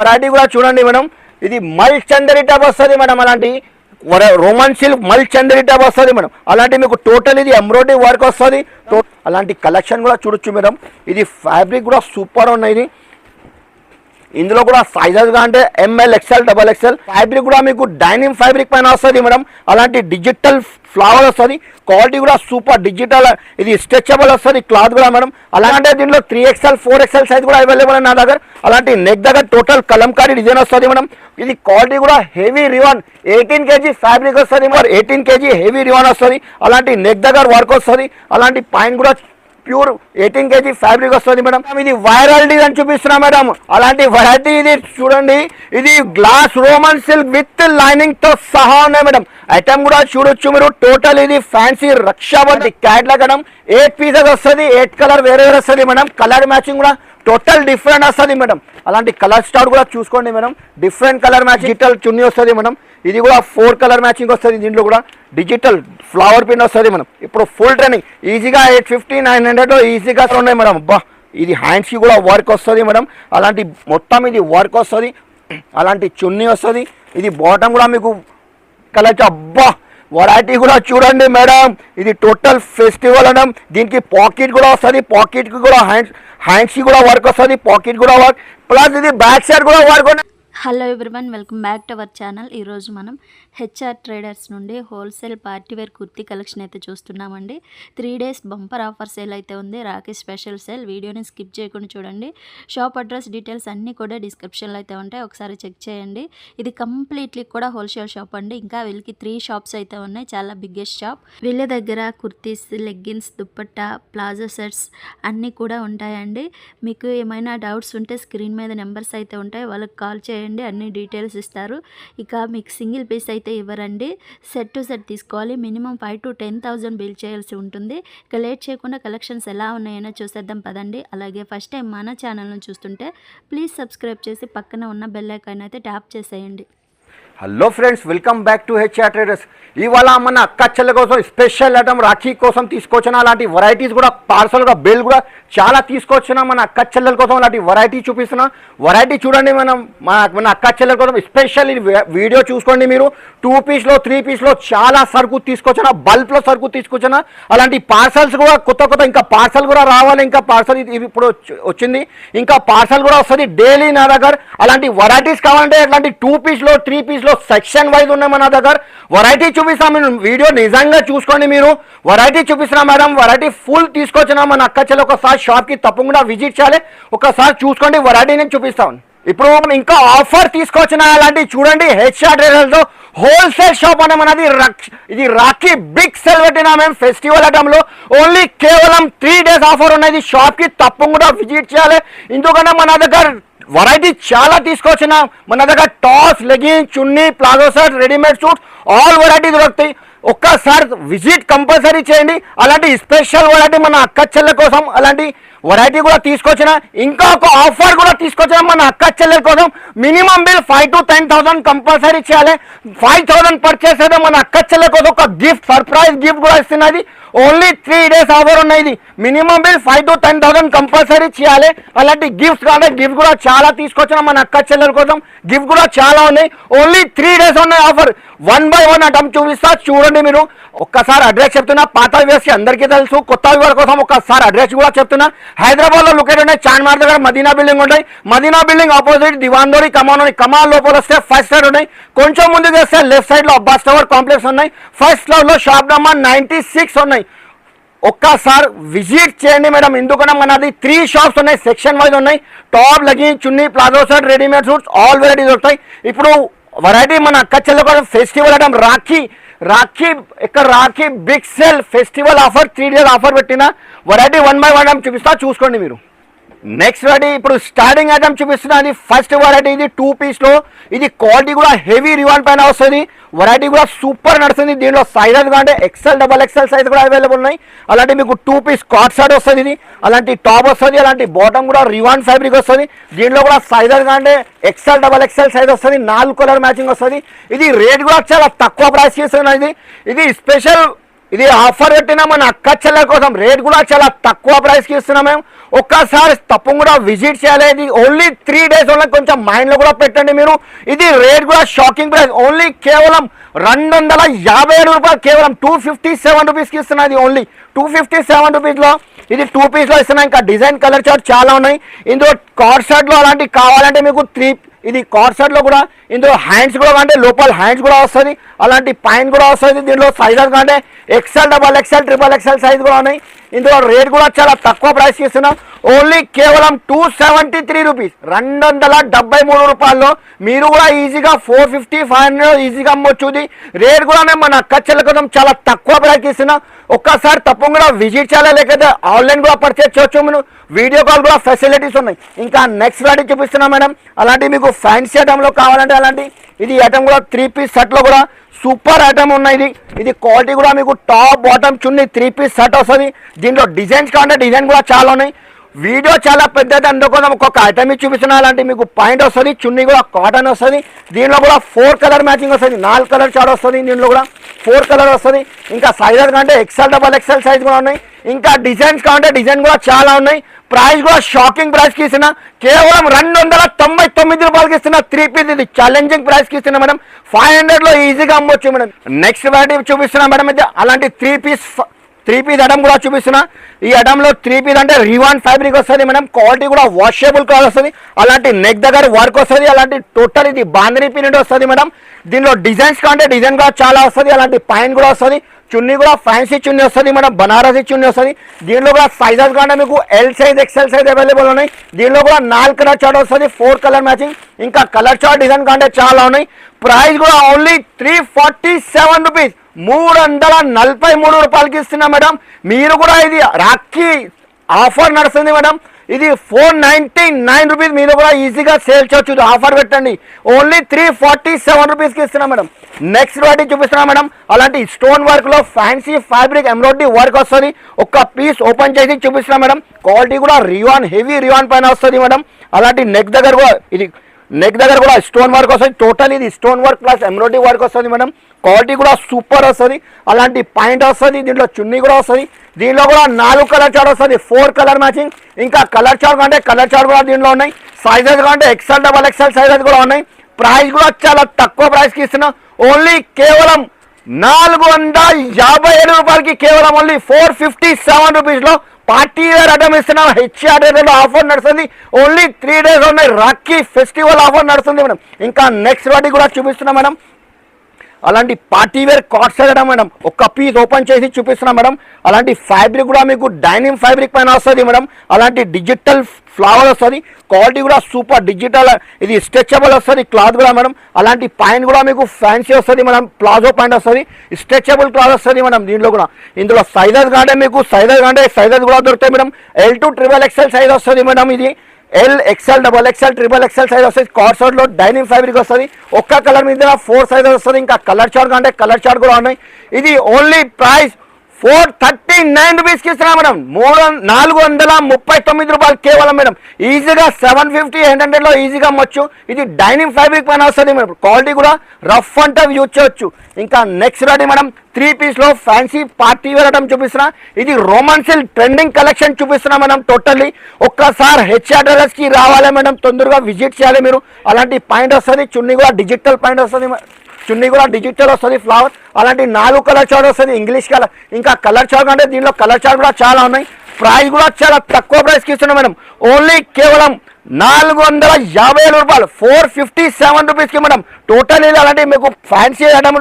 Variety కూడా చూడండి madam, ఇది మల్ చందరి టైప్ వస్తుంది మేడం. అలాంటి రోమన్ సిల్క్ మల్ చందరి టైప్ వస్తుంది మేడం. అలాంటి మీకు టోటల్ ఇది ఎంబ్రాయిడరీ వర్క్ వస్తుంది. అలాంటి కలెక్షన్ కూడా చూడొచ్చు మేడం. ఇది ఫ్యాబ్రిక్ కూడా సూపర్ ఉన్నది. ఇందులో కూడా సైజెస్ గా అంటే ML, XL, double XL. Fabric కూడా మీకు డైనింగ్ ఫ్యాబ్రిక్ పైన వస్తుంది మేడం. అలాంటి డిజిటల్ ఫ్లవర్ వస్తుంది. క్వాలిటీ కూడా సూపర్ డిజిటల్, ఇది స్ట్రెచబుల్ వస్తుంది క్లాత్ కూడా మేడం. అలాంటి దీంట్లో 3XL 4XL సైజ్ కూడా అవైలబుల్ నా దగ్గర. అలాంటి నెక్ దగ్గర టోటల్ కలంకారీ డిజైన్ వస్తుంది మేడం. ఇది క్వాలిటీ కూడా హెవీ రివాన్ 18 kg ఫ్యాబ్రిక్ వస్తుంది మరి 18 kg హెవీ రివాన్ వస్తుంది. అలాంటి నెక్ దగ్గర వర్క్ వస్తుంది. అలాంటి పైన కూడా ప్యూర్ 18 kg ఫ్యాబ్రిక్ వస్తుంది మేడం. ఇది వైరల్ డిజైన్ చూపిస్తున్నా మేడం. అలాంటి వెరైటీ ఇది చూడండి. ఇది glass Roman silk with lining తో సహా ఉన్నాయి మేడం. ఐటమ్ కూడా చూడొచ్చు మీరు. టోటల్ ఇది fancy Rakshabandhi catalogue madam. 8 pieces వస్తుంది. 8 కలర్ వేరే వేరే వస్తుంది మేడం. కలర్ మ్యాచింగ్ కూడా టోటల్ డిఫరెంట్ వస్తుంది మేడం. అలాంటి కలర్ స్టార్ట్ కూడా చూసుకోండి madam. Different colour matching digital chunni వస్తుంది మేడం. ఇది కూడా 4 కలర్ మ్యాచింగ్ వస్తుంది. దీంట్లో కూడా డిజిటల్ ఫ్లవర్ ప్రింట్ వస్తుంది మేడం. ఇప్పుడు ఫుల్ ట్రెండింగ్ ఈజీగా 850 900 ఈజీగా ఉన్నాయి మేడం. అబ్బా ఇది హ్యాండ్స్కి కూడా వర్క్ వస్తుంది మేడం. అలాంటి మొత్తం ఇది వర్క్ వస్తుంది. అలాంటి చున్నీ వస్తుంది. ఇది బాటమ్ కూడా మీకు కలర్. అబ్బా వెరైటీ కూడా చూడండి మేడం. ఇది టోటల్ ఫెస్టివల్ మేడం. దీనికి పాకెట్ కూడా వస్తుంది. పాకెట్కి కూడా హ్యాండ్స్కి కూడా వర్క్ వస్తుంది. పాకెట్ కూడా వర్క్ ప్లస్ ఇది బ్యాక్ సైడ్ కూడా work. Hello everyone, welcome back to our channel. ఈరోజు మనం హెచ్ఆర్ ట్రేడర్స్ నుండి హోల్సేల్ పార్టీవేర్ కుర్తీ కలెక్షన్ అయితే చూస్తున్నామండి. 3 days బంపర్ ఆఫర్ సేల్ అయితే ఉంది. Rakhi special sale. వీడియోని స్కిప్ చేయకుండా చూడండి. షాప్ అడ్రస్ డీటెయిల్స్ అన్నీ కూడా డిస్క్రిప్షన్లో అయితే ఉంటాయి, ఒకసారి చెక్ చేయండి. ఇది కంప్లీట్లీ కూడా హోల్సేల్ షాప్ అండి. ఇంకా వీళ్ళకి 3 shops అయితే ఉన్నాయి. చాలా బిగ్గెస్ట్ షాప్. వీళ్ళ దగ్గర kurtis, leggings, dupatta, palazzo sets అన్నీ కూడా ఉంటాయండి. మీకు ఏమైనా డౌట్స్ ఉంటే స్క్రీన్ మీద నెంబర్స్ అయితే ఉంటాయి, వాళ్ళకి కాల్ చేయండి. అన్ని డీటెయిల్స్ ఇస్తారు. ఇక మీకు సింగిల్ పీస్ అయితే ఇవ్వరండి. సెట్ టు సెట్ తీసుకోవాలి. మినిమం 5,000 to 10,000 బిల్ చేయాల్సి ఉంటుంది. ఇక లేట్ చేయకుండా కలెక్షన్స్ ఎలా ఉన్నాయో చూసేద్దాం పదండి. అలాగే ఫస్ట్ టైం మన ఛానల్ను చూస్తుంటే ప్లీజ్ సబ్స్క్రైబ్ చేసి పక్కన ఉన్న బెల్ ఐకాన్ అయితే ట్యాప్ చేసేయండి. Hello friends, welcome back to HR traders. ఇవాళ మన అక్క చెల్లెల కోసం స్పెషల్ ఐటమ్ రాఖీ కోసం తీసుకొచ్చిన అలాంటి వెరైటీస్ కూడా పార్సల్గా బిల్ కూడా చాలా తీసుకొచ్చిన మన అక్క చెల్లెల కోసం అలాంటి వెరైటీ చూపిస్తున్నా. వెరైటీ చూడండి మనం. మన అక్క చెల్లెల కోసం స్పెషల్ వీడియో చూసుకోండి మీరు. 2 piece 3 piece చాలా సరుకు తీసుకొచ్చిన, బల్క్లో సరుకు తీసుకొచ్చిన. అలాంటి పార్సల్స్ కూడా కొత్త ఇంకా పార్సల్ కూడా రావాలి. ఇంకా పార్సల్ ఇప్పుడు వచ్చింది. ఇంకా పార్సల్ కూడా వస్తుంది డైలీ నా దగ్గర. అలాంటి వెరైటీస్ కావాలంటే అట్లాంటి 2 piece 3 piece సెక్షన్ వైజ్ ఉన్నాయి మన దగ్గర. వెరైటీ చూపిస్తాం మీరు. వీడియో నిజంగా చూసుకోండి మీరు. వెరైటీ చూపిస్తున్నా మేడం. వెరైటీ ఫుల్ తీసుకొచ్చినా మన అక్క చెల్లెలు ఒకసారి షాప్కి తప్పకుండా విజిట్ చేయాలి. ఒకసారి చూసుకోండి. వెరైటీ నేను చూపిస్తాను. ఇప్పుడు ఇంకా ఆఫర్ తీసుకొచ్చిన అలాంటి చూడండి. హెచ్ఆర్ ట్రేడర్స్ హోల్సేల్ షాప్ అనే మనది. ఇది రాఖీ బిగ్ సెల్ పెట్టినా మేము ఫెస్టివల్ ఐటమ్లో. ఓన్లీ కేవలం 3 days ఆఫర్ ఉన్నది. షాప్కి తప్పకుండా విజిట్ చేయాలి. ఎందుకంటే మన దగ్గర వెరైటీ చాలా తీసుకొచ్చిన. మన దగ్గర tops, leggings, chunni, palazzo shirt, readymade suits all variety దొరుకుతాయి. ఒక్కసారి విజిట్ కంపల్సరీ చేయండి. అలాంటి స్పెషల్ వెరైటీ మన అక్క చెల్లెల కోసం అలాంటి వెరైటీ కూడా తీసుకొచ్చిన. ఇంకా ఒక ఆఫర్ కూడా తీసుకొచ్చిన మన అక్క చెల్లెల కోసం. మినిమం బిల్ 5,000 to 10,000 కంపల్సరీ చేయాలి. 5,000 పర్చేస్ అయితే మన అక్క చెల్లెల కోసం ఒక గిఫ్ట్, సర్ప్రైజ్ గిఫ్ట్ కూడా ఇస్తున్నది. ఓన్లీ 3 days ఆఫర్ ఉన్నది. మినిమం బిల్ 5,000 to 10,000 కంపల్సరీ చేయాలి. అలాంటి గిఫ్ట్స్ కానీ గిఫ్ట్ కూడా చాలా తీసుకొచ్చిన మన అక్క చెల్లెల కోసం. గిఫ్ట్ కూడా చాలా ఉన్నాయి. ఓన్లీ 3 days ఉన్నాయి ఆఫర్. 1 by 1 ఐటమ్ చూపిస్తా చూడండి మీరు. ఒక్కసారి అడ్రస్ చెప్తున్నా. పాత వ్యూవర్స్ అందరికీ తెలుసు. కొత్త వ్యూవర్ కోసం ఒక్కసారి అడ్రస్ కూడా చెప్తున్నా. హైదరాబాద్లో లొకేట్ ఉన్నాయి. చార్మినార్ దగ్గర మదీనా బిల్డింగ్ ఉంటాయి. మదీనా బిల్డింగ్ ఆపోజిట్ దివాందోరి కమాన్ ఉన్నాయి. కమాన్ లోపల వస్తే ఫస్ట్ సైడ్ ఉన్నాయి. కొంచెం ముందుకు వస్తే లెఫ్ట్ సైడ్ లో అబ్బాస్ టవర్ కాంప్లెక్స్ ఉన్నాయి. ఫస్ట్ ఫ్లోర్ లో షాప్ నెంబర్ 96 ఉన్నాయి. ఒక్కసారి విజిట్ చేయండి మేడం. ఎందుకంటే మనది 3 shops ఉన్నాయి. సెక్షన్ వైజ్ ఉన్నాయి. Top, leggings, chunni, palazzo shirt, readymade suits all varieties వస్తాయి. ఇప్పుడు వెరైటీ మన అక్క చెల్లెల కోసం festival item rakhi big sale festival offer 3 days offer పెట్టిన వెరైటీ 1 by 1 చూపిస్తా చూసుకోండి మీరు. నెక్స్ట్ వెరైటీ ఇప్పుడు స్టార్టింగ్ ఐటమ్ చూపిస్తున్నా. అది ఫస్ట్ వెరైటీ. ఇది 2 piece ఇది క్వాలిటీ కూడా హెవీ రివాన్ పైన వస్తుంది. వెరైటీ కూడా సూపర్ నడుస్తుంది. దీనిలో సైజెస్ అంటే XL, XXL సైజ్ కూడా అవైలబుల్ ఉన్నాయి. అలాంటి మీకు 2 piece కార్డ్ షర్ట్ వస్తుంది. ఇది అలాంటి టాప్ వస్తుంది. అలాంటి బాటమ్ కూడా రివాన్ ఫ్యాబ్రిక్ వస్తుంది. దీనిలో కూడా సైజెస్ అంటే XL, XXL సైజ్ వస్తుంది. 4 కలర్ మ్యాచింగ్ వస్తుంది. ఇది రేట్ కూడా చాలా తక్కువ ప్రైస్ చేస్తున్నది. ఇది స్పెషల్ ఇది ఆఫర్ పెట్టినా మన అక్క చెల్లెల కోసం రేట్ కూడా చాలా తక్కువ ప్రైస్కి ఇస్తున్నాం మేము. ఒక్కసారి తప్పకుండా విజిట్ చేయాలి. ఇది ఓన్లీ 3 days ఓన్లీ, కొంచెం మైండ్లో కూడా పెట్టండి మీరు. ఇది రేట్ కూడా షాకింగ్ ప్రైస్, ఓన్లీ కేవలం 257 రూపాయలు, కేవలం 257 రూపీస్కి ఇస్తున్నా. ఇది ఓన్లీ 257 రూపీస్లో ఇది 2 పీస్లో ఇస్తున్నా. ఇంకా డిజైన్ కలర్ చార్ట్ చాలా ఉన్నాయి. ఇందులో కార్డ్ షర్ట్లో అలాంటివి కావాలంటే మీకు 3 ఇది కార్డ్ షర్ట్లో కూడా ఇందులో హ్యాండ్స్ కూడా అంటే లోపల హ్యాండ్స్ కూడా వస్తుంది, అలాంటి పైన కూడా వస్తుంది. దీంట్లో సైజెస్ అంటే XL, XXL, XXL సైజ్ కూడా ఉన్నాయి. ఇందులో రేట్ కూడా చాలా తక్కువ ప్రైస్కి ఇస్తున్నాం. ఓన్లీ కేవలం 273 రూపీస్, 273 రూపాయల్లో మీరు కూడా ఈజీగా 450, 500 ఈజీగా అమ్మొచ్చు. రేట్ కూడా మన అక్క చెల్లెల కోసం చాలా తక్కువ ప్రైస్కి ఇస్తున్నాం. ఒక్కసారి తప్పకుండా విజిట్ చేయాలి, లేకపోతే ఆన్లైన్ కూడా పర్చేస్ చేయొచ్చు. మీరు వీడియో కాల్ కూడా ఫెసిలిటీస్ ఉన్నాయి. ఇంకా నెక్స్ట్ వెరైటీ చూపిస్తున్నాం మేడం. అలాంటి మీకు ఫ్యాన్సీ ఐటెంలో కావాలంటే అలాంటి ఇది ఐటమ్ కూడా 3 పీస్ సెట్లో కూడా సూపర్ ఐటమ్ ఉన్నాయి. ఇది క్వాలిటీ కూడా మీకు టాప్ బాటమ్ చున్నీ 3 పీస్ సెట్ వస్తుంది. దీంట్లో డిజైన్స్ కావాలంటే డిజైన్ కూడా చాలా ఉన్నాయి. వీడియో చాలా పెద్దది, అందుకోసం ఒక్కొక్క ఐటమ్ చూపిస్తున్నా. అలాంటి మీకు పాయింట్ వస్తుంది, చున్నీ కూడా కాటన్ వస్తుంది. దీనిలో కూడా 4 కలర్ మ్యాచింగ్ వస్తుంది, 4 కలర్ చార్ట్ వస్తుంది. దీంట్లో కూడా 4 కలర్ వస్తుంది. ఇంకా సైజెస్ కంటే XL, XXL సైజ్ కూడా ఉన్నాయి. ఇంకా డిజైన్స్ కావాలంటే డిజైన్ కూడా చాలా ఉన్నాయి. ప్రైస్ కూడా షాకింగ్ ప్రైస్కి ఇస్తున్నా, కేవలం 299 రూపాయలకి ఇస్తున్నా. 3 పీస్ ఇది ఛాలెంజింగ్ ప్రైస్కి ఇస్తున్నా మేడం. 500లో ఈజీగా అమ్మొచ్చు మేడం. నెక్స్ట్ వెరైటీ చూపిస్తున్నా మేడం. అయితే అలాంటి 3 పీస్ ఐటమ్ కూడా చూపిస్తున్నా. ఈ ఐటమ్లో 3 పీస్ అంటే రివాన్ ఫ్యాబ్రిక్ వస్తుంది మేడం. క్వాలిటీ కూడా వాషబుల్ క్లాత్ వస్తుంది. అలాంటి నెక్ దగ్గర వర్క్ వస్తుంది. అలాంటి టోటల్ ఇది బాంధనీ ప్రింట్ వస్తుంది మేడం. దీనిలో డిజైన్స్ కావాలంటే డిజైన్ కూడా చాలా వస్తుంది. అలాంటి పైన కూడా వస్తుంది. చున్నీ కూడా ఫ్యాన్సీ చున్నీ వస్తుంది మేడం, బనారసీ చున్నీ వస్తుంది. దీనిలో కూడా సైజెస్ కావాలంటే మీకు L size, XL size available ఉన్నాయి. దీనిలో కూడా 4 కలర్ చార్ట్ వస్తుంది, 4 కలర్ మ్యాచింగ్. ఇంకా కలర్ చార్ట్ డిజైన్ కావాలంటే చాలా ఉన్నాయి. ప్రైస్ కూడా ఓన్లీ 347 రూపీస్, 343 రూపాయలకి ఇస్తున్నా మేడం. మీరు కూడా ఇది రాఖీ ఆఫర్ నడుస్తుంది మేడం. ఇది 499 రూపీస్, మీరు కూడా ఈజీగా సేల్ చేయొచ్చు. ఆఫర్ పెట్టండి, ఓన్లీ 347 రూపీస్కి ఇస్తున్నా మేడం. నెక్స్ట్ వెరైటీ చూపిస్తున్నా మేడం. అలాంటి స్టోన్ వర్క్లో ఫ్యాన్సీ ఫ్యాబ్రిక్ ఎంబ్రాయిడరీ వర్క్ వస్తుంది. ఒక్క పీస్ ఓపెన్ చేసి చూపిస్తున్నా మేడం. క్వాలిటీ కూడా రివాన్, హెవీ రివాన్ పైన వస్తుంది మేడం. అలాంటి నెక్ దగ్గర కూడా ఇది నెక్ దగ్గర కూడా స్టోన్ వర్క్ వస్తుంది. టోటల్ ఇది stone work plus embroidery work వస్తుంది మేడం. క్వాలిటీ కూడా సూపర్ వస్తుంది. అలాంటి పాయింట్ వస్తుంది. దీంట్లో చున్నీ కూడా వస్తుంది. దీనిలో కూడా 4 కలర్ చార్ట్ వస్తుంది, 4 కలర్ మ్యాచింగ్. ఇంకా కలర్ చార్ట్ అంటే కలర్ చార్ట్ కూడా దీంట్లో ఉన్నాయి. సైజెస్ అంటే XL, XXL సైజెస్ కూడా ఉన్నాయి. ప్రైస్ కూడా చాలా తక్కువ ప్రైస్కి ఇస్తున్నాం. ఓన్లీ కేవలం 457 రూపాయలకి, కేవలం ఓన్లీ 457 రూపీస్లో పార్టీ వేర్ ఐటమ్ ఇస్తున్నాం. HRలో ఆఫర్ నడుస్తుంది. ఓన్లీ 3 days ఉన్నాయి. రాఖీ ఫెస్టివల్ ఆఫర్ నడుస్తుంది మేడం. ఇంకా నెక్స్ట్ వాటి కూడా చూపిస్తున్నాం మేడం. అలాంటి party wear card set madam. ఒక పీస్ ఓపెన్ చేసి చూపిస్తున్నాం మేడం. అలాంటి ఫ్యాబ్రిక్ కూడా మీకు డైనింగ్ ఫ్యాబ్రిక్ పైన వస్తుంది మేడం. అలాంటి డిజిటల్ ఫ్లవర్ వస్తుంది. క్వాలిటీ కూడా సూపర్ డిజిటల్, ఇది స్ట్రెచబుల్ వస్తుంది క్లాత్ కూడా మేడం. అలాంటి పైన కూడా మీకు ఫ్యాన్సీ వస్తుంది మేడం. ప్లాజో పాయింట్ వస్తుంది, స్ట్రెచబుల్ క్లాత్ వస్తుంది మేడం. దీంట్లో కూడా ఇందులో సైజెస్ కాంటే మీకు సైజెస్ కూడా దొరుకుతాయి madam. L to XXL size వస్తుంది మేడం. ఇది L, XL, XXL, XXL size వస్తుంది. కార్డ్ షర్ట్లో డైనింగ్ ఫ్యాబ్రిక్ వస్తుంది. ఒక్క కలర్ మీద 4 సైజెస్ వస్తుంది. ఇంకా కలర్ చార్ట్ అంటే కలర్ చార్ట్ కూడా ఉన్నాయి. ఇది ఓన్లీ ప్రైస్ 439 రూపీస్కి ఇస్తున్నా మేడం. 439 రూపాయలు కేవలం మేడం. ఈజీగా 750, 800లో ఈజీగా అమ్మొచ్చు. ఇది డైనింగ్ ఫ్యాబ్రిక్ పైన వస్తుంది మేడం. క్వాలిటీ కూడా రఫ్ అంటే యూజ్ చేయొచ్చు. ఇంకా నెక్స్ట్ రెడీ మేడం. 3 పీస్లో ఫ్యాన్సీ పార్టీ వేర్ ఐటమ్ చూపిస్తున్నా. ఇది రోమన్ సిల్క్ ట్రెండింగ్ కలెక్షన్ చూపిస్తున్నా మేడం. టోటల్లీ ఒక్కసారి HRకి రావాలి మేడం, తొందరగా విజిట్ చేయాలి మీరు. అలాంటి పాయింట్ వస్తుంది. చున్నీ కూడా డిజిటల్ పాయింట్ వస్తుంది. చున్నీ కూడా డిజిటల్ వస్తుంది ఫ్లవర్. అలాంటి 4 కలర్ చార్ట్ వస్తుంది, ఇంగ్లీష్ కలర్. ఇంకా కలర్ చార్ట్ అంటే దీనిలో కలర్ చార్ట్ కూడా చాలా ఉన్నాయి. ప్రైస్ కూడా చాలా తక్కువ ప్రైస్కి ఇస్తున్నాం మేడం. ఓన్లీ కేవలం 457 రూపాయలు, 457 రూపీస్కి మేడం. టోటల్ ఇది అలాంటి మీకు ఫ్యాన్సీ ఐటమ్.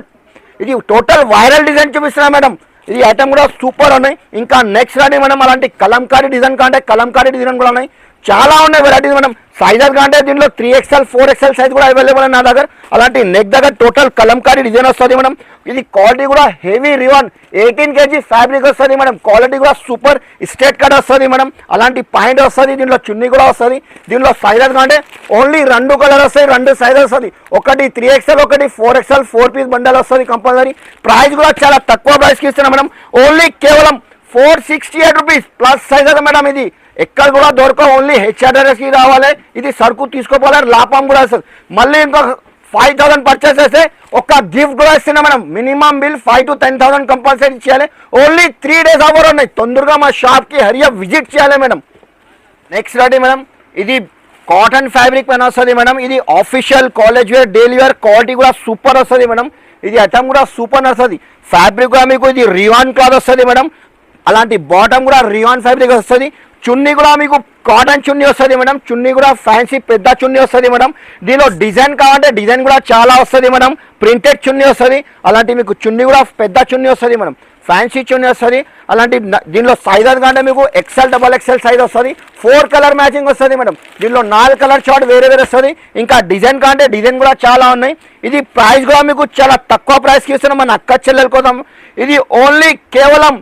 ఇది టోటల్ వైరల్ డిజైన్ చూపిస్తున్నా మేడం. ఇది ఐటమ్ కూడా సూపర్ ఉన్నాయి. ఇంకా నెక్స్ట్ రాని మేడం. అలాంటి కలంకారీ డిజైన్ కంటే కలంకారీ డిజైన్ కూడా ఉన్నాయి. చాలా ఉన్నాయి వెరైటీస్ మేడం. సైజెస్ కంటే దీంట్లో 3XL, 4XL సైజ్ కూడా అవైలబుల్ ఉంది నా దగ్గర. అలాంటి నెక్ దగ్గర టోటల్ కలంకారీ డిజైన్ వస్తుంది మేడం. ఇది క్వాలిటీ కూడా హెవీ రివాన్ 18 kg ఫ్యాబ్రిక్ వస్తుంది మేడం. క్వాలిటీ కూడా సూపర్ స్ట్రేట్ కట్ వస్తుంది మేడం. అలాంటి పాయింట్ వస్తుంది. దీంట్లో చున్నీ కూడా వస్తుంది. దీంట్లో సైజెస్ కంటే ఓన్లీ 2 కలర్ వస్తాయి, 2 సైజెస్ వస్తుంది. ఒకటి 3XL, ఒకటి 4XL, 4 పీస్ బండల్ వస్తుంది కంపల్సరీ. ప్రైస్ కూడా చాలా తక్కువ ప్రైస్కి ఇస్తున్నాం మేడం. ఓన్లీ కేవలం 468 రూపీస్ ప్లస్ సైజెస్ మేడం. ఇది ఎక్కడ కూడా దొరకవు, ఓన్లీ HRకి రావాలి. ఇది సరుకు తీసుకోపోవాలి, లాభం కూడా వస్తుంది. మళ్ళీ ఇంకొక 5,000 పర్చేస్ చేస్తే ఒక గిఫ్ట్ కూడా ఇస్తున్నాం madam. Minimum bill 5,000 to 10,000 compulsory చేయాలి. ఓన్లీ 3 days ఆఫర్ ఉన్నాయి. తొందరగా మా షాప్కి హరియా విజిట్ చేయాలి మేడం. నెక్స్ట్ రెడీ మేడం, ఇది కాటన్ ఫ్యాబ్రిక్ పైన వస్తుంది మేడం. ఇది official college wear daily wear quality కూడా సూపర్ వస్తుంది మేడం. ఇది ఐటమ్ కూడా సూపర్ వస్తుంది. ఫ్యాబ్రిక్ కూడా మీకు ఇది రియాన్ క్లాత్ వస్తుంది మేడం. అలాంటి బాటమ్ కూడా రియాన్ ఫ్యాబ్రిక్ వస్తుంది. చున్నీ కూడా మీకు కాటన్ చున్నీ వస్తుంది మేడం. చున్నీ కూడా ఫ్యాన్సీ పెద్ద చున్నీ వస్తుంది మేడం. దీనిలో డిజైన్ కావాలంటే డిజైన్ కూడా చాలా వస్తుంది మేడం. ప్రింటెడ్ చున్నీ వస్తుంది. అలాంటి మీకు చున్నీ కూడా పెద్ద చున్నీ వస్తుంది మేడం. ఫ్యాన్సీ చున్నీ వస్తుంది. అలాంటి దీనిలో సైజెస్ కంటే మీకు XL, XXL సైజ్ వస్తుంది. 4 కలర్ మ్యాచింగ్ వస్తుంది మేడం. దీనిలో 4 కలర్ చార్ట్ వేరే వేరే వస్తుంది. ఇంకా డిజైన్ కంటే డిజైన్ కూడా చాలా ఉన్నాయి. ఇది ప్రైస్ కూడా మీకు చాలా తక్కువ ప్రైస్కి ఇస్తున్నాం మన అక్క చెల్లెల కోసం. ఇది ఓన్లీ కేవలం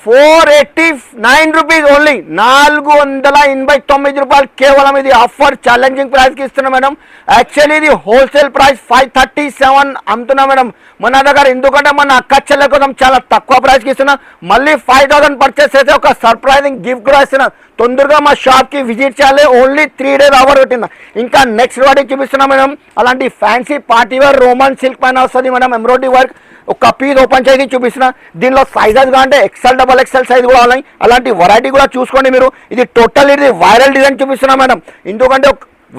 489 రూపీస్, ఓన్లీ 489 రూపాయలు కేవలం. ఇది ఆఫర్ ఛాలెంజింగ్ ప్రైస్కి ఇస్తున్నాం మేడం. యాక్చువల్లీ ఇది హోల్సేల్ ప్రైస్ 537 అమ్ముతున్నాం మేడం మన దగ్గర. ఎందుకంటే మన అక్క చెల్లెల కోసం చాలా తక్కువ ప్రైస్కి ఇస్తున్నాం. మళ్ళీ 5,000 పర్చేస్ చేస్తే ఒక సర్ప్రైజింగ్ గిఫ్ట్ కూడా ఇస్తున్నాం. తొందరగా మా షాప్కి విజిట్ చేయాలి. ఓన్లీ 3 days ఆఫర్ పెట్టిందా. ఇంకా నెక్స్ట్ వాటికి చూపిస్తున్నాం మేడం. అలాంటి fancy party wear Roman silk పైన వస్తుంది మేడం. ఎంబ్రాయిడరీ వర్క్ ఒక పీస్ ఓపెన్ చేసి చూపిస్తున్నా. దీనిలో సైజెస్ అంటే XL, XXL సైజ్ కూడా ఉన్నాయి. అలాంటి వెరైటీ కూడా చూసుకోండి మీరు. ఇది టోటల్ ఇది వైరల్ డిజైన్ చూపిస్తున్నా మేడం. ఎందుకంటే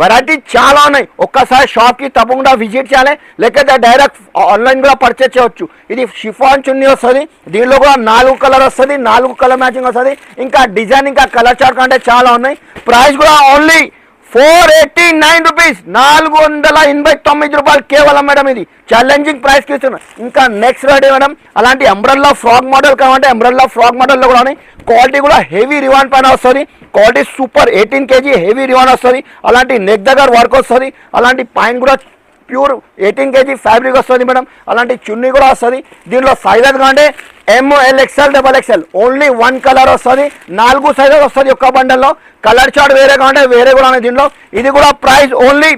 వెరైటీ చాలా ఉన్నాయి. ఒక్కసారి షాప్కి తప్పకుండా విజిట్ చేయాలి, లేకపోతే డైరెక్ట్ ఆన్లైన్ కూడా పర్చేస్ చేయవచ్చు. ఇది షిఫాన్ చున్నీ వస్తుంది. దీనిలో కూడా 4 కలర్ వస్తుంది. 4 కలర్ మ్యాచింగ్ వస్తుంది. ఇంకా డిజైన్ ఇంకా కలర్ చార్ట్ అంటే చాలా ఉన్నాయి. ప్రైస్ కూడా ఓన్లీ 489 రూపీస్, 489 రూపాయలు కేవలం మేడం. ఇది ఛాలెంజింగ్ ప్రైస్కి ఇస్తున్నాం. ఇంకా నెక్స్ట్ రెడీ మేడం, అలాంటి అంబ్రెల్లా ఫ్రాక్ మోడల్ కావాలంటే అంబ్రెల్లా ఫ్రాక్ మోడల్లో కూడా ఉన్నాయి. క్వాలిటీ కూడా హెవీ రివాన్ పైన వస్తుంది. క్వాలిటీ సూపర్ 18 kg హెవీ రివాన్ వస్తుంది. అలాంటి నెక్ దగ్గర వర్క్ వస్తుంది. అలాంటి పైన కూడా ప్యూర్ 18 kg ఫ్యాబ్రిక్ వస్తుంది మేడం. అలాంటి చున్నీ కూడా వస్తుంది. దీనిలో సైజెస్ కావాలంటే ML, XL, XXL only 1 colour వస్తుంది. 4 సైజెస్ వస్తుంది ఒక్క బండల్లో. కలర్ చార్ట్ వేరే కావాలంటే వేరే కూడా ఉన్నాయి దీనిలో. ఇది కూడా ప్రైస్ ఓన్లీ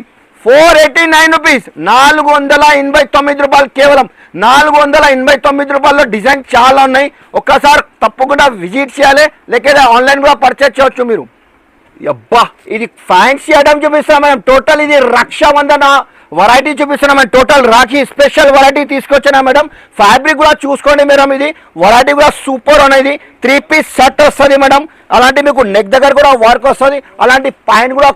489 రూపీస్, 489 రూపాయలు కేవలం. 489 రూపాయల్లో డిజైన్ చాలా ఉన్నాయి. ఒక్కసారి తప్పకుండా విజిట్ చేయాలి, లేకపోతే ఆన్లైన్ కూడా పర్చేస్ చేయవచ్చు మీరు. అబ్బా, ఇది ఫ్యాన్సీ ఐటమ్ చూపిస్తాం మేడం. టోటల్ ఇది రక్షాబంధన వెరైటీ చూపిస్తున్నాం madam. Total Rakhi special variety తీసుకొచ్చినా మేడం. ఫ్యాబ్రిక్ కూడా చూసుకోండి మేడం. ఇది వెరైటీ కూడా సూపర్ అనేది. 3 piece సెట్ వస్తుంది మేడం. అలాంటి మీకు నెక్ దగ్గర కూడా వర్క్ వస్తుంది. అలాంటి పైన కూడా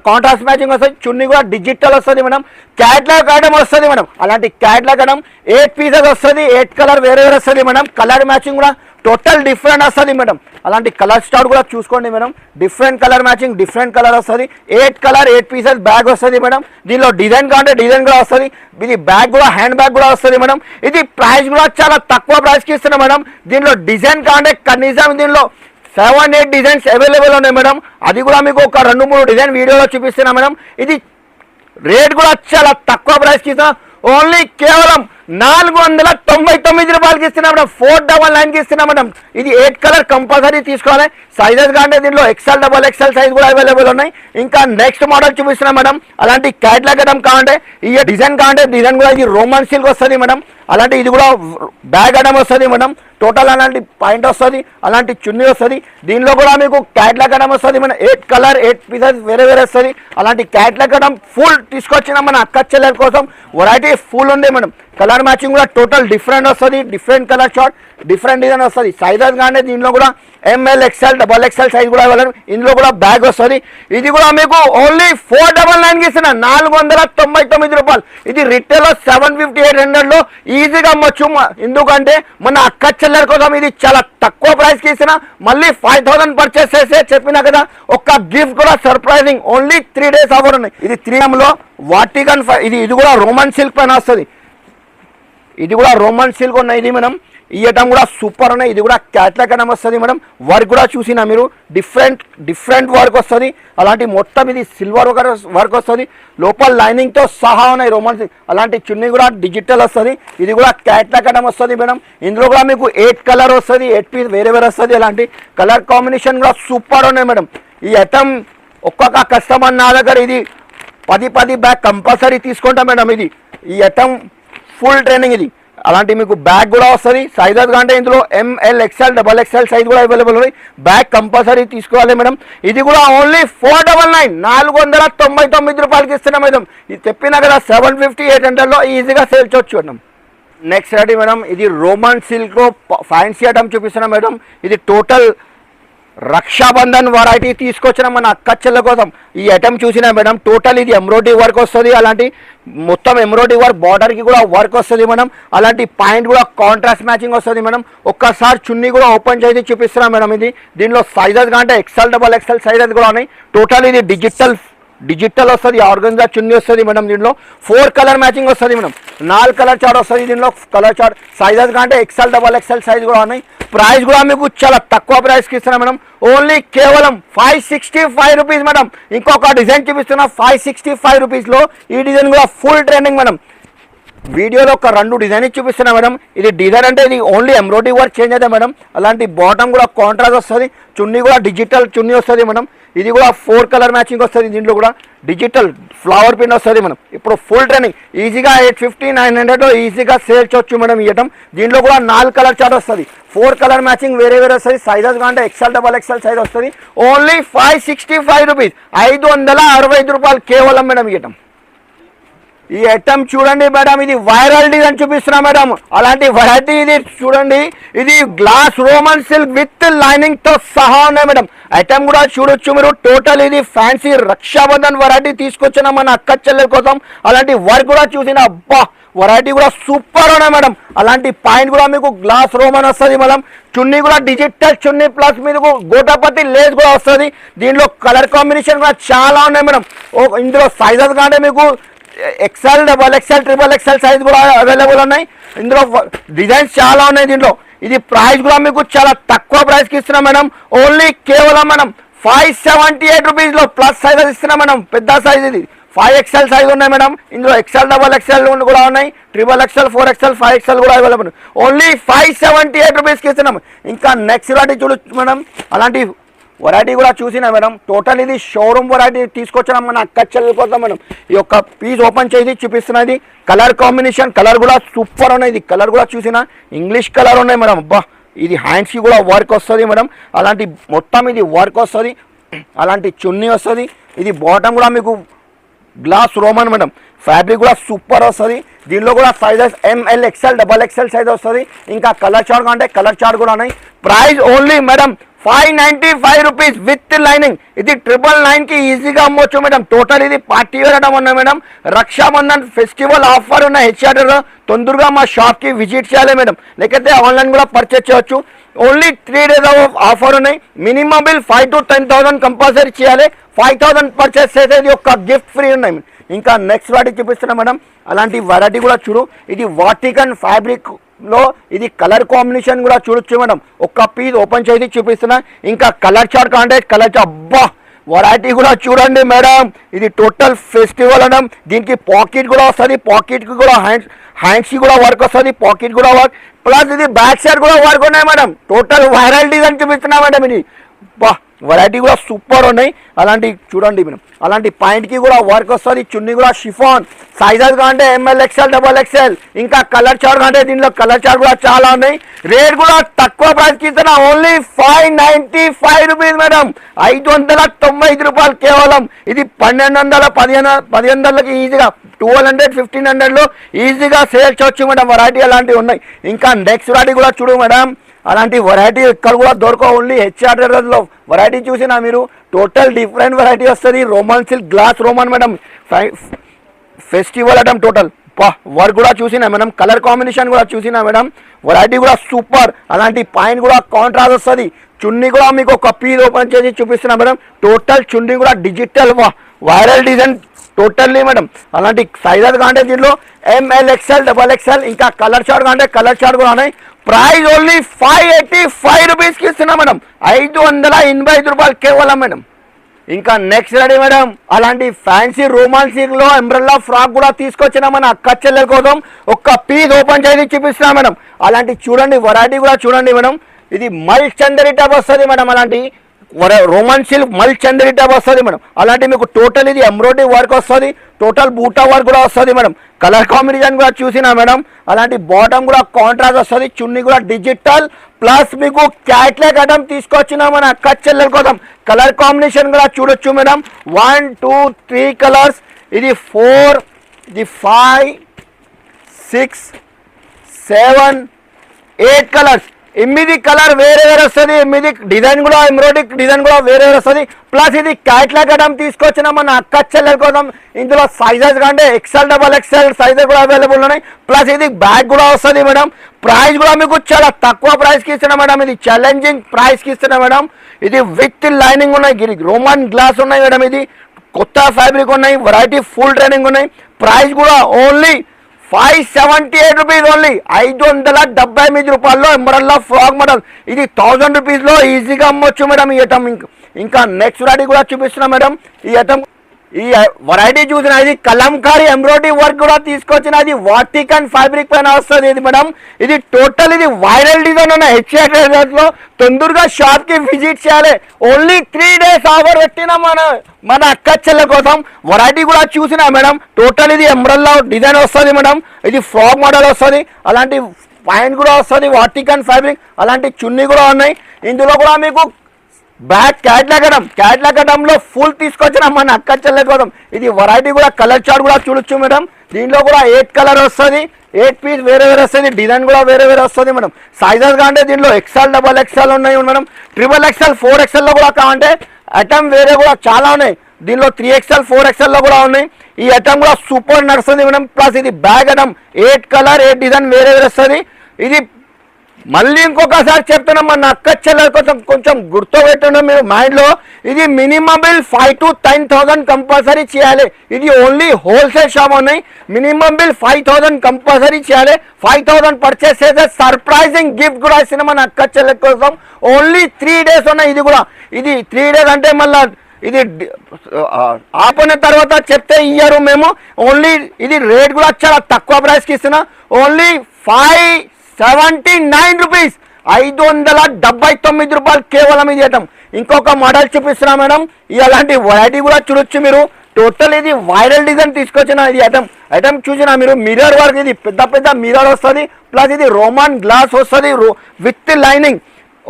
కాంట్రాస్ట్ మ్యాచింగ్ వస్తుంది. చున్నీ కూడా డిజిటల్ వస్తుంది మేడం. క్యాట్లాగ్ ఐటమ్ వస్తుంది మేడం. అలాంటి క్యాట్లాగ్ ఐటమ్ 8 pieces వస్తుంది. 8 కలర్ వేరే వేరే వస్తుంది మేడం. కలర్ మ్యాచింగ్ కూడా టోటల్ డిఫరెంట్ వస్తుంది మేడం. అలాంటి కలర్ స్టార్ట్ కూడా చూసుకోండి madam. Different colour matching, different colour వస్తుంది. 8 కలర్ 8 pieces బ్యాగ్ వస్తుంది మేడం. దీనిలో డిజైన్ కావాలంటే డిజైన్ కూడా వస్తుంది. ఇది బ్యాగ్ కూడా హ్యాండ్ బ్యాగ్ కూడా వస్తుంది మేడం. ఇది ప్రైస్ కూడా చాలా తక్కువ ప్రైస్కి ఇస్తున్నాం మేడం. దీనిలో డిజైన్ కావాలంటే కనీసం దీనిలో 7-8 డిజైన్స్ అవైలబుల్ ఉన్నాయి మేడం. అది కూడా మీకు ఒక 2-3 డిజైన్ వీడియోలో చూపిస్తున్నా మేడం. ఇది రేట్ కూడా చాలా తక్కువ ప్రైస్కి ఇస్తున్నా. ఓన్లీ కేవలం 499 రూపాయలకి ఇస్తున్నా మేడం. 499కి ఇస్తున్నా మేడం. ఇది 8 కలర్ కంపల్సరీ తీసుకోవాలి. సైజెస్ కావాలంటే దీనిలో XL, XXL సైజ్ కూడా అవైలబుల్ ఉన్నాయి. ఇంకా నెక్స్ట్ మోడల్ చూపిస్తున్నా మేడం. అలాంటి క్యాట్లాగ్ ఐటమ్ కావాలంటే ఈ డిజైన్ కావాలంటే డిజైన్ కూడా ఇది రోమన్ సిల్క్ వస్తుంది మేడం. అలాంటి ఇది కూడా బ్యాగ్ ఐటమ్ వస్తుంది మేడం. టోటల్ అలాంటి పాయింట్ వస్తుంది. అలాంటి చున్నీ వస్తుంది. దీనిలో కూడా మీకు క్యాట్లాగ్ ఐటమ్ వస్తుంది మేడం. 8 కలర్ 8 pieces వేరే వేరే వస్తుంది. అలాంటి క్యాట్లాగ్ ఐటమ్ ఫుల్ తీసుకొచ్చిన మన అక్క చెల్లెల కోసం వెరైటీ ఫుల్ ఉంది మేడం. కలర్ మ్యాచింగ్ కూడా టోటల్ డిఫరెంట్ వస్తుంది. Different colour short, different design వస్తుంది. సైజెస్ కానీ దీనిలో కూడా ML, XL, XXL సైజ్ కూడా అవైలబుల్. ఇందులో కూడా బ్యాగ్ వస్తుంది. ఇది కూడా మీకు ఓన్లీ 499కి ఇస్తున్నా, 499 రూపాయలు. ఇది రిటైల్లో 750-800లో ఈజీగా అమ్మొచ్చు. ఎందుకంటే మన అక్క చెల్లెల కోసం ఇది చాలా తక్కువ ప్రైస్కి ఇస్తున్నా. మళ్ళీ 5,000 పర్చేస్ చేస్తే చెప్పినా కదా ఒక గిఫ్ట్ కూడా సర్ప్రైజింగ్. ఓన్లీ 3 days ఆఫర్ ఉన్నాయి. ఇది 3Mలో వాటికన్. ఇది కూడా రోమన్ సిల్క్ పైన వస్తుంది. ఇది కూడా రోమన్ సిల్క్ ఉన్నాయి ఇది మేడం. ఈ ఐటమ్ కూడా సూపర్ ఉన్నాయి. ఇది కూడా క్యాట్లాగ్ ఐటమ్ వస్తుంది మేడం. వర్క్ కూడా చూసినా మీరు డిఫరెంట్ వర్క్ వస్తుంది. అలాంటి మొత్తం ఇది సిల్వర్ వర్క్ వస్తుంది. లోపల లైనింగ్తో సహా ఉన్నాయి రోమన్ సిల్క్. అలాంటి చున్నీ కూడా డిజిటల్ వస్తుంది. ఇది కూడా క్యాట్లాగ్ ఐటమ్ వస్తుంది మేడం. ఇందులో కూడా మీకు 8 కలర్ వస్తుంది. 8 pieces వేరే వేరే వస్తుంది. అలాంటి కలర్ కాంబినేషన్ కూడా సూపర్ ఉన్నాయి మేడం. ఈ ఐటమ్ ఒక్కొక్క కస్టమర్ నా దగ్గర ఇది 10 బ్యాగ్ కంపల్సరీ తీసుకుంటాం మేడం. ఇది ఈ ఐటమ్ ఫుల్ ట్రైనింగ్. ఇది అలాంటి మీకు బ్యాగ్ కూడా వస్తుంది. సైజెస్ అంటే ఇందులో ML XL XXL సైజ్ కూడా అవైలబుల్ ఉంది. బ్యాగ్ కంపల్సరీ తీసుకోవాలి మేడం. ఇది కూడా ఓన్లీ 499 499 రూపాయలకి ఇస్తున్నాం మేడం. ఇది చెప్పినా కదా 750 800లో ఈజీగా సేల్ చేయొచ్చు మేడం. నెక్స్ట్ రెడీ మేడం, ఇది రోమన్ సిల్క్ లో ఫ్యాన్సీ ఐటమ్ చూపిస్తున్నాం మేడం. ఇది టోటల్ రక్షాబంధన్ వెరైటీ తీసుకొచ్చిన మన అక్క చెల్లెల కోసం ఈ ఐటమ్ చూసినా మేడం. టోటల్ ఇది ఎంబ్రాయిడరీ వర్క్ వస్తుంది. అలాంటి మొత్తం ఎంబ్రాయిడరీ వర్క్ బార్డర్కి కూడా వర్క్ వస్తుంది మేడం. అలాంటి పాయింట్ కూడా కాంట్రాస్ట్ మ్యాచింగ్ వస్తుంది మేడం. ఒక్కసారి చున్నీ కూడా ఓపెన్ చేసి చూపిస్తున్నాం మేడం. ఇది దీనిలో సైజెస్ అంటే XL XXL సైజెస్ కూడా ఉన్నాయి. టోటల్ ఇది డిజిటల్ వస్తుంది. ఆర్గంజా చున్నీ వస్తుంది మేడం. దీంట్లో 4 కలర్ మ్యాచింగ్ వస్తుంది మేడం. 4 కలర్ చార్ట్ వస్తుంది. దీనిలో కలర్ చార్ట్ సైజెస్ అంటే XL XXL సైజ్ కూడా ఉన్నాయి. ప్రైస్ కూడా మీకు చాలా తక్కువ ప్రైస్కి ఇస్తున్నాం మేడం. ఓన్లీ కేవలం 565 రూపీస్ మేడం. ఇంకొక డిజైన్ చూపిస్తున్నా 565 రూపీస్లో. ఈ డిజైన్ కూడా ఫుల్ ట్రెండింగ్ మేడం. వీడియోలో ఒక 2 డిజైన్ చూపిస్తున్నా మేడం. ఇది డిజైన్ అంటే ఇది ఓన్లీ ఎంబ్రాయిడరీ వర్క్ చేంజ్ అవుతుంది మేడం. అలాంటి బాటమ్ కూడా కాంట్రాస్ట్ వస్తుంది. చున్నీ కూడా డిజిటల్ చున్నీ వస్తుంది మేడం. ఇది కూడా 4 కలర్ మ్యాచింగ్ వస్తుంది. దీంట్లో కూడా డిజిటల్ ఫ్లవర్ పిన్ వస్తుంది మనం. ఇప్పుడు ఫుల్ ట్రెండింగ్ ఈజీగా 850 900 ఈజీగా సేల్ చేయొచ్చు మేడం. ఇవ్వటం దీంట్లో కూడా 4 కలర్ చార్ట్ వస్తుంది. 4 కలర్ మ్యాచింగ్ వేరే వస్తుంది. సైజెస్ అంటే XL XXL సైజ్ వస్తుంది. ఓన్లీ 565 రూపీస్ 565 రూపాయలు కేవలం మేడం ఇవ్వటం. ఈ ఐటమ్ చూడండి మేడం, ఇది వైరల్ డిజైన్ చూపిస్తున్నా మేడం. అలాంటి వెరైటీ ఇది చూడండి. ఇది glass Roman silk with lining తో సహా ఉన్నాయి మేడం. ఐటమ్ కూడా చూడొచ్చు మీరు. టోటల్ ఇది ఫ్యాన్సీ రక్షాబంధన్ వెరైటీ తీసుకొచ్చిన మన అక్క చెల్లెల కోసం. అలాంటి వర్క్ కూడా చూసిన అబ్బా వెరైటీ కూడా సూపర్ ఉన్నాయి మేడం. అలాంటి పాయింట్ కూడా మీకు గ్లాస్ రోమన్ వస్తుంది మేడం. చున్నీ కూడా డిజిటల్ చున్నీ ప్లస్ మీకు గోటాపతి లేస్ కూడా వస్తుంది. దీంట్లో కలర్ కాంబినేషన్ కూడా చాలా ఉన్నాయి మేడం. ఇందులో సైజెస్ కంటే మీకు XL XXL XXL సైజ్ కూడా అవైలబుల్ ఉన్నాయి. ఇందులో డిజైన్స్ చాలా ఉన్నాయి దీంట్లో. ఇది ప్రైస్ కూడా మీకు చాలా తక్కువ ప్రైస్కి ఇస్తున్నాం మేడం. ఓన్లీ కేవలం మనం 578 రూపీస్లో ప్లస్ సైజెస్ ఇస్తున్నాం మేడం. పెద్ద సైజ్ ఇది 5XL సైజ్ ఉన్నాయి మేడం. ఇందులో XL XXL కూడా ఉన్నాయి. XXL 4XL 5XL కూడా అవైలబుల్. ఓన్లీ 578 రూపీస్కి ఇస్తున్నాం. ఇంకా నెక్స్ట్ వెరైటీ చూడొచ్చు మేడం. అలాంటి వెరైటీ కూడా చూసినా మేడం. టోటల్ ఇది షోరూమ్ వెరైటీ తీసుకొచ్చిన మన అక్క చెల్లెల కోసం మేడం. ఈ యొక్క పీస్ ఓపెన్ చేసి చూపిస్తున్నది. కలర్ కాంబినేషన్ కలర్ కూడా సూపర్ ఉన్నాయి. ఇది కలర్ కూడా చూసినా ఇంగ్లీష్ కలర్ ఉన్నాయి మేడం. అబ్బా ఇది హ్యాండ్స్కి కూడా వర్క్ వస్తుంది మేడం. అలాంటి మొత్తం ఇది వర్క్ వస్తుంది. అలాంటి చున్నీ వస్తుంది. ఇది బాటమ్ కూడా మీకు గ్లాస్ రోమన్ మేడం. ఫ్యాబ్రిక్ కూడా సూపర్ వస్తుంది. దీనిలో కూడా sizes ML XL XXL size వస్తుంది. ఇంకా కలర్ చార్ట్ అంటే కలర్ చార్ట్ కూడా ఉన్నాయి. Price only madam 595 rupees with lining. ఇది 999కి ఈజీగా అమ్మవచ్చు మేడం. టోటల్ ఇది పార్టీ వేర్ ఐటమ్ ఉన్నాయి మేడం. రక్షాబంధన్ ఫెస్టివల్ ఆఫర్ ఉన్న హెచ్ఆర్లో తొందరగా మా షాప్కి విజిట్ చేయాలి మేడం. లేకపోతే ఆన్లైన్ కూడా పర్చేస్ చేయొచ్చు. ఓన్లీ 3 days ఆఫర్ ఉన్నాయి. మినిమం బిల్ 5 to 10,000 కంపల్సరీ చేయాలి. 5,000 పర్చేస్ చేసేది ఒక గిఫ్ట్ ఫ్రీ ఉన్నాయి. ఇంకా నెక్స్ట్ వెరైటీ చూపిస్తున్నా మేడం. అలాంటి వెరైటీ కూడా చూడు. ఇది వాటికన్ ఫ్యాబ్రిక్ లో ఇది కలర్ కాంబినేషన్ కూడా చూడొచ్చు మేడం. ఒక్క పీస్ ఓపెన్ చేసి చూపిస్తున్నా. ఇంకా కలర్ చార్ట్ అంటే కలర్ చార్ట్ అబ్బా వెరైటీ కూడా చూడండి మేడం. ఇది టోటల్ ఫెస్టివల్ మేడం. దీనికి పాకెట్ కూడా వస్తుంది. పాకెట్కి కూడా హ్యాండ్స్కి కూడా వర్క్ వస్తుంది. పాకెట్ కూడా వర్క్ ప్లస్ ఇది బ్యాక్ సైడ్ కూడా వర్క్ ఉన్నాయి మేడం. టోటల్ వైరల్ డిజైన్ చూపిస్తున్నా మేడం. ఇది బా వెరైటీ కూడా సూపర్ ఉన్నాయి. అలాంటి చూడండి మేడం. అలాంటి పాయింట్కి కూడా వర్క్ వస్తుంది. చున్నీ కూడా షిఫాన్ సైజెస్ అంటే ML XL XXL. ఇంకా కలర్ చార్ట్ అంటే దీనిలో కలర్ చార్ట్ కూడా చాలా ఉన్నాయి. రేట్ కూడా తక్కువ ప్రైస్కి ఇస్తున్నా. Only 595 rupees madam. 595 రూపాయలు కేవలం. ఇది 1200 ఈజీగా 1200 1500లో ఈజీగా సేల్ చేయొచ్చు మేడం. వెరైటీ అలాంటివి ఉన్నాయి. ఇంకా నెక్స్ట్ వెరైటీ కూడా చూడు మేడం. అలాంటి వెరైటీ ఇక్కడ కూడా దొరకవు. ఓన్లీ హెచ్ఆర్లో వెరైటీ చూసినా మీరు టోటల్ డిఫరెంట్ వెరైటీ వస్తుంది. Roman silk glass Roman madam. Festival item total work కూడా చూసినా మేడం. కలర్ కాంబినేషన్ కూడా చూసినా మేడం. వెరైటీ కూడా సూపర్. అలాంటి పాయింట్ కూడా కాంట్రాస్ట్ వస్తుంది. చున్నీ కూడా మీకు ఒక పీస్ ఓపెన్ చేసి చూపిస్తున్నా మేడం. టోటల్ చున్నీ కూడా digital viral design totally madam. అలాంటి సైజెస్ అంటే దీంట్లో ML XL XXL. ఇంకా కలర్ చార్ట్ అంటే కలర్ చార్ట్ కూడా ఉన్నాయి. ప్రైస్ ఓన్లీ 585 రూపీస్కి ఇస్తున్నా మేడం. 585 రూపాయలు కేవలం మేడం. ఇంకా నెక్స్ట్ రెడీ మేడం. అలాంటి ఫ్యాన్సీ రోమన్ సిల్క్ లో ఎంబ్రెల్లా ఫ్రాక్ కూడా తీసుకొచ్చిన మన అక్క చెల్లెల కోసం ఒక్క పీస్ ఓపెన్ చేసి చూపిస్తున్నా మేడం. అలాంటి చూడండి వెరైటీ కూడా చూడండి మేడం. ఇది మల్ చందరి టైప్ వస్తుంది మేడం. అలాంటి రోమన్ సిల్క్ మల్ చందరి టైప్ వస్తుంది మేడం. అలాంటి మీకు టోటల్ ఇది ఎంబ్రాయిడరీ వర్క్ వస్తుంది, టోటల్ బూటా వర్క్ కూడా వస్తుంది మేడం. కలర్ కాంబినేషన్ కూడా చూసినా మేడం. అలాంటి బాటమ్ కూడా కాంట్రాస్ట్ వస్తుంది, చున్నీ కూడా డిజిటల్ ప్లస్ మీకు క్యాట్లాగ్ ఐటమ్ తీసుకొచ్చిన మన అక్క చెల్లెల కోసం. కలర్ కాంబినేషన్ కూడా చూడొచ్చు మేడం. 1 2 3 కలర్స్, ఇది 4, ఇది 5 6 7 8 కలర్స్. 8 కలర్ వేరే వేరే వస్తుంది, 8 డిజైన్ కూడా ఎంబ్రాయిడరీ డిజైన్ కూడా వేరే వేరే వస్తుంది. ప్లస్ ఇది క్యాట్లాగ్ ఐటమ్ తీసుకొచ్చిన మన అక్క చెల్లెల కోసం. ఇందులో సైజెస్ కంటే XL XXL సైజెస్ కూడా అవైలబుల్ ఉన్నాయి. ప్లస్ ఇది బ్యాగ్ కూడా వస్తుంది మేడం. ప్రైస్ కూడా మీకు చాలా తక్కువ ప్రైస్కి ఇస్తున్నా మేడం. ఇది ఛాలెంజింగ్ ప్రైస్కి ఇస్తున్నా మేడం. ఇది విత్ లైనింగ్ ఉన్నాయి, రోమన్ గ్లాస్ ఉన్నాయి మేడం. ఇది కొత్త ఫ్యాబ్రిక్ ఉన్నాయి, వెరైటీ ఫుల్ ట్రైనింగ్ ఉన్నాయి. ప్రైస్ కూడా ఓన్లీ 578 రూపీస్ ఓన్లీ. 578 రూపాయల్లో ఎంబ్రాయిడరీ ఫ్రాక్ మోడల్. ఇది 1000 రూపీస్లో ఈజీగా అమ్మొచ్చు మేడం ఈ ఐటమ్. ఇంకా నెక్స్ట్ వెరైటీ కూడా చూపిస్తున్నా మేడం. ఈ ఐటమ్ ఈ వెరైటీ చూసిన ఇది కలంకారీ ఎంబ్రాయిడరీ వర్క్ కూడా తీసుకొచ్చిన ఇది వాటికన్ ఫ్యాబ్రిక్ పైన వస్తుంది ఇది మేడం. ఇది టోటల్ ఇది వైరల్ డిజైన్ ఉన్న హెచ్ఐలో. తొందరగా షాప్ కి విజిట్ చేయాలి. ఓన్లీ 3 days ఆఫర్ పెట్టిన మన అక్క చెల్లె కోసం. వెరైటీ కూడా చూసినా మేడం. టోటల్ ఇది ఎంబ్రాయిడరీ డిజైన్ వస్తుంది మేడం. ఇది ఫ్రాక్ మోడల్ వస్తుంది, అలాంటి పాయింట్ కూడా వస్తుంది, వాటికన్ ఫ్యాబ్రిక్. అలాంటి చున్నీ కూడా ఉన్నాయి. ఇందులో కూడా మీకు బ్యాక్ క్యాట్లాగ్ ఐటమ్ లో ఫుల్ తీసుకొచ్చిన మన అక్క చెల్లె కోసం. ఇది వెరైటీ కూడా కలర్ చార్ట్ కూడా చూడొచ్చు మేడం. దీంట్లో కూడా 8 కలర్ వస్తుంది, 8 పీస్ వేరే వేరే వస్తుంది, డిజైన్ కూడా వేరే వేరే వస్తుంది మేడం. సైజెస్ కాంటే దీంట్లో XL XXL ఉన్నాయి మేడం. XXL 4XL లో కూడా కావాలంటే ఐటమ్ వేరే కూడా చాలా ఉన్నాయి. దీనిలో 3XL 4XL లో కూడా ఉన్నాయి. ఈ ఐటమ్ కూడా సూపర్ నడుస్తుంది మేడం. ప్లస్ ఇది బ్యాగ్ ఐటమ్ 8 కలర్ 8 డిజైన్ వేరే వేరే వస్తుంది. ఇది మళ్ళీ ఇంకొకసారి చెప్తున్నాం, మన అక్క చెల్లెల కోసం కొంచెం గుర్తుపెట్టండి మీరు మైండ్లో. ఇది మినిమం బిల్ 5 to 10,000 కంపల్సరీ చేయాలి. ఇది ఓన్లీ హోల్సేల్ షాప్ ఉన్నాయి. మినిమం బిల్ 5,000 కంపల్సరీ చేయాలి. 5,000 పర్చేస్ చేస్తే సర్ప్రైజింగ్ గిఫ్ట్ కూడా ఇస్తున్న మన అక్క చెల్లెల కోసం. ఓన్లీ 3 days ఉన్నాయి. ఇది 3 days అంటే మళ్ళీ ఇది ఆపన తర్వాత చెప్తే ఇయ్యరు మేము. ఓన్లీ ఇది రేట్ కూడా చాలా తక్కువ ప్రైస్కి ఇస్తున్నా. ఓన్లీ 579 రూపీస్, 579 రూపాయలు కేవలం ఇది ఐటమ్. ఇంకొక మోడల్ చూపిస్తున్నా మేడం. అలాంటి వెరైటీ కూడా చూడొచ్చు మీరు. టోటల్ ఇది వైరల్ డిజైన్ తీసుకొచ్చిన ఇది ఐటమ్ చూసినా మీరు. మిర్రర్ వర్క్, ఇది పెద్ద మిర్రర్ వస్తుంది. ప్లస్ ఇది రోమన్ గ్లాస్ వస్తుంది విత్ లైనింగ్.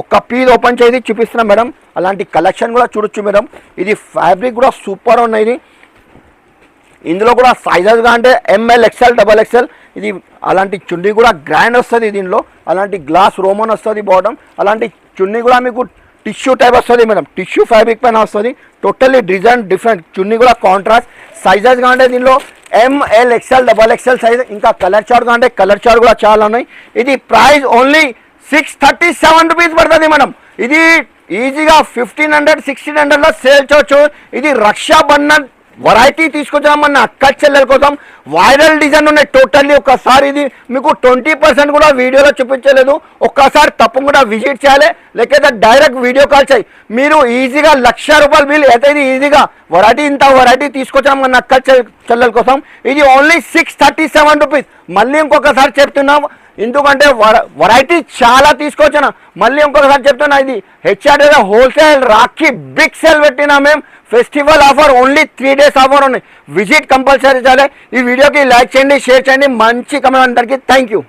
ఒక పీస్ ఓపెన్ చేసి చూపిస్తున్నా మేడం. అలాంటి కలెక్షన్ కూడా చూడొచ్చు మేడం. ఇది ఫ్యాబ్రిక్ కూడా సూపర్ ఉన్నాయి. ఇందులో కూడా సైజెస్ అంటే ML XL XXL. ఇది అలాంటి చున్నీ కూడా గ్రాండ్ వస్తుంది దీనిలో. అలాంటి గ్లాస్ రోమన్ వస్తుంది బాటమ్. అలాంటి చున్నీ కూడా మీకు టిష్యూ టైప్ వస్తుంది మేడం. టిష్యూ ఫ్యాబ్రిక్ పైన వస్తుంది. Totally design different. చున్నీ కూడా కాంట్రాస్ట్. సైజెస్ అంటే దీనిలో ML XL XXL సైజ్. ఇంకా కలర్ చార్ట్ అంటే కలర్ చార్ట్ కూడా చాలా ఉన్నాయి. ఇది ప్రైస్ ఓన్లీ 637 రూపీస్ పడుతుంది మేడం. ఇది ఈజీగా 1500-1600లో సేల్ చేయొచ్చు. ఇది రక్షాబంధన్ వెరైటీ తీసుకొచ్చాం మన అక్క చెల్లెల కోసం. వైరల్ డిజైన్ ఉన్నాయి టోటల్లీ. ఒకసారి ఇది మీకు 20% కూడా వీడియోలో చూపించలేదు. ఒక్కసారి తప్పకుండా విజిట్ చేయాలి, లేకపోతే డైరెక్ట్ వీడియో కాల్ చేయి. మీరు ఈజీగా 1,00,000 రూపాయలు బిల్ అయితే ఇది ఈజీగా ఇంత వెరైటీ తీసుకొచ్చాం మన అక్క చెల్లెల కోసం. ఇది ఓన్లీ 637 రూపీస్. మళ్ళీ ఇంకొకసారి చెప్తున్నాం, ఎందుకంటే వెరైటీ చాలా తీసుకొచ్చిన. మళ్ళీ ఇంకొకసారి చెప్తున్నా, ఇది HRA wholesale Rakhi big sale పెట్టినా మేము. Festival offer only 3 days offer ఉన్నాయి. విజిట్ కంపల్సరీ చేయాలి. ఈ వీడియోకి లైక్ చేయండి, షేర్ చేయండి, మంచి కమెంట్ అందరికీ. Thank you.